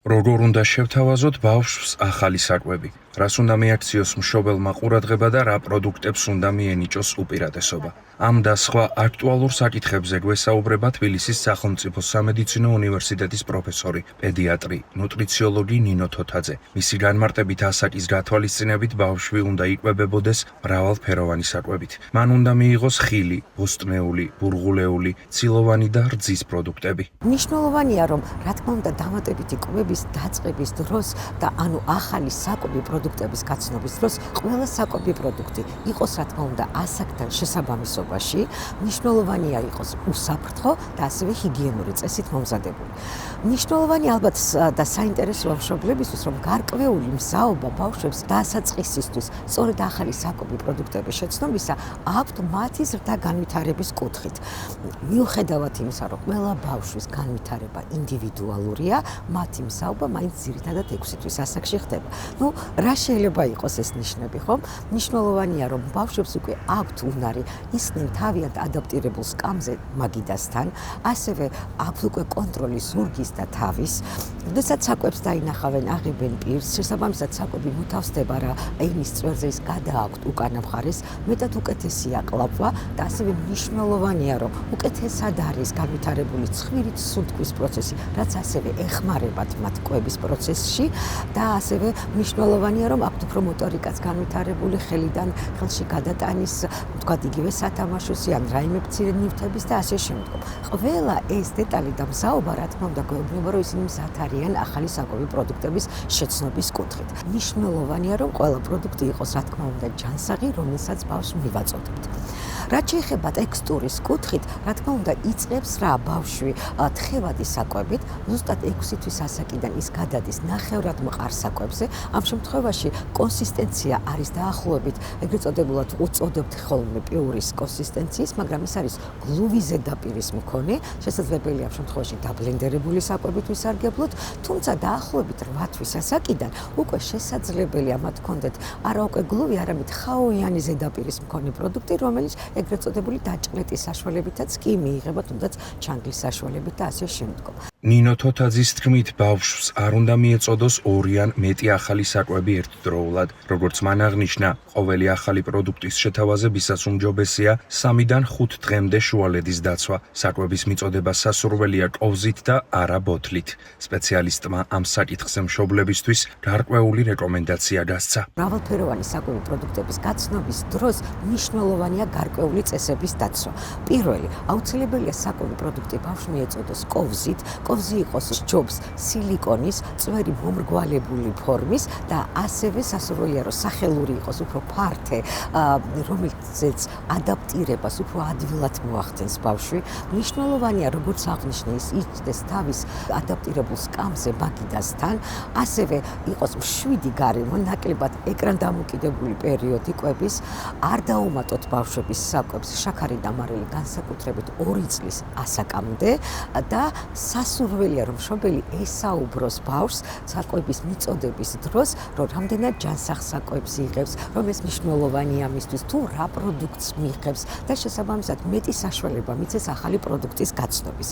როგორ უნდა შევთავაზოთ ბავშვს ახალი საკვები, რას უნდა მიაქციოს მშობელმა ყურადღება და რა პროდუქტებს უნდა მიენიჭოს უპირატესობა. ამ და სხვა აქტუალურ საკითხებზე გვესაუბრება თბილისის სახელმწიფო სამედიცინო უნივერსიტეტის პროფესორი, პედიატრი, ნუტრიციოლოგი ნინო თოთაძე. მისი განმარტებით ასაკის გათვალისწინებით ბავშვი უნდა იკვებებოდეს მრავალფეროვანი საკვებით. მან უნდა მიიღოს ხილი, ბოსტნეული, ბურღულეული, ცილოვანი და რძის პროდუქტები. მნიშვნელოვანია, რომ რა თქმა უნდა დამატებითი კვების დაწყების დროს და ახალი საკვები პროდუქტების გაცნობის დროს ყველა საკვები პროდუქტი იყოს რა თქმა უნდა ასაკთან შესაბამისობაში, მნიშვნელოვანია იყოს უსაფრთხო და ასევე ჰიგიენური წესით მომზადებული. მნიშვნელოვანი ალბათ და საინტერესოა მშობლებისთვის, რომ გარკვეული მზაობა ბავშვებს დასაწყისისთვის სწორედ ახალი საკვები პროდუქტების შეცნობისა აქვთ მათი ზრდა განვითარების კუთხით. მიუხედავად იმისა, რომ ყველა ბავშვის განვითარება ინდივიდუალურია, მათი მზაობა მაინც ძირითადად 6 თვის ასაკში ხდება. რა შეიძლება იყოს ეს ნიშნები, ხო? მნიშვნელოვანია, რომ ბავშვებს უკვე აქვთ უნარი ისხდნენ თავიანთ ადაპტირებულ სკამზე მაგიდასთან, ასევე აქვთ უკვე კონტროლი ზურგის და თავის. როდესაც საკვებს დაინახავენ, აღებენ პირს, შესაბამისად საკვები მოთავსდება რა ენის წვერზე ის გადააქვთ უკანა მხარეს, მეტად უკეთესია ყლაპვა და ასევე მნიშვნელოვანია, რომ უკეთესად არის განვითარებული ცხვირით სუნთქვის პროცესი, რაც ასევე ეხმარებათ მათ კვების პროცესში და ასევე მნიშვნელოვანია, რომ აქვთ უფრო მოტორიკაც განვითარებული ხელიდან ხელში გადატანის, თქვათ იგივე სათამაშოსი ან რაიმე მცირე ნივთების და ასე შემდგომ. ყველა ეს დეტალი და მზაობა რა თქმა უნდა გვეუბნება, რომ ისინი მზად არიან ახალი საკვები პროდუქტების შეცნობის კუთხით. მნიშვნელოვანია, რომ ყველა პროდუქტი იყოს რა თქმა უნდა ჯანსაღი, რომელსაც ბავშვს მივაწოდებთ. რაც შეეხება ტექსტურის კუთხით, რა თქმა უნდა იწყებს რა ბავშვი თხევადი საკვებით, ზუსტად 6 თვის ასაკიდან ის გადადის ნახევრად მყარ საკვებზე. ამ შემთხვევაში კონსისტენცია არის დაახლოებით, ეგრეთ წოდებულად უწოდებთ ხოლმე პიურის კონსისტენციის, მაგრამ ეს არის გლუვი ზედაპირის მქონე, შესაძლებელია ამ შემთხვევაში დაბლენდერებული საკვებით ვისარგებლოთ, თუმცა დაახლოებით 8 თვის ასაკიდან უკვე შესაძლებელია მათ ჰქონდეთ არა უკვე გლუვი, არამედ ხაოიანი ზედაპირის მქონე პროდუქტი, რომელიც ეგრეთ წოდებული დაჭყლეტის საშუალებითაც კი მიიღება, თუნდაც ჩანგლის საშუალებით და ასე შემდგომ. ნინო თოთაძის თქმით, ბავშვს არ უნდა მიეწოდოს 2 ან მეტი ახალი საკვები ერთდროულად. როგორც მან აღნიშნა, ყოველი ახალი პროდუქტის შეთავაზებისას უმჯობესია 3-დან 5 დღემდე შუალედის დაცვა. საკვების მიწოდება სასურველია კოვზით და არა ბოთლით. სპეციალისტმა ამ საკითხზე მშობლებისთვის გარკვეული რეკომენდაცია გასცა. მრავალფეროვანი საკვები პროდუქტების გაცნობის დროს მნიშვნელოვანია გარკვეული წესების დაცვა. პირველი, აუცილებელია საკვები პროდუქტი ბავშვს მიეწოდოს კოვზით. კოვზი იყოს ჯობს სილიკონის, წვერი მომრგვალებული ფორმის და ასევე სასურველია, რომ სახელური იყოს უფრო ფართე, რომელზეც ადაპტირებას უფრო ადვილად მოახდენს ბავშვი. მნიშვნელოვანია, როგორც აღნიშნე, ის იჭდეს თავის ადაპტირებულ სკამზე მაგიდასთან, ასევე იყოს მშვიდი გარემო, ნაკლებად ეკრანდამოკიდებული პერიოდი კვების, არ დაუმატოთ ბავშვების საკვებს შაქარი და მარილი განსაკუთრებით 2 წლის ასაკამდე და სასურველია, რომ მშობელი ესაუბროს ბავშვს საკვების მიწოდების დროს, რომ რამდენად ჯანსაღ საკვებს იღებს, რომ ეს მნიშვნელოვანია მისთვის, თუ რა პროდუქტს მიიღებს და შესაბამისად მეტი საშუალება მიცეს ახალი პროდუქტის გაცნობის.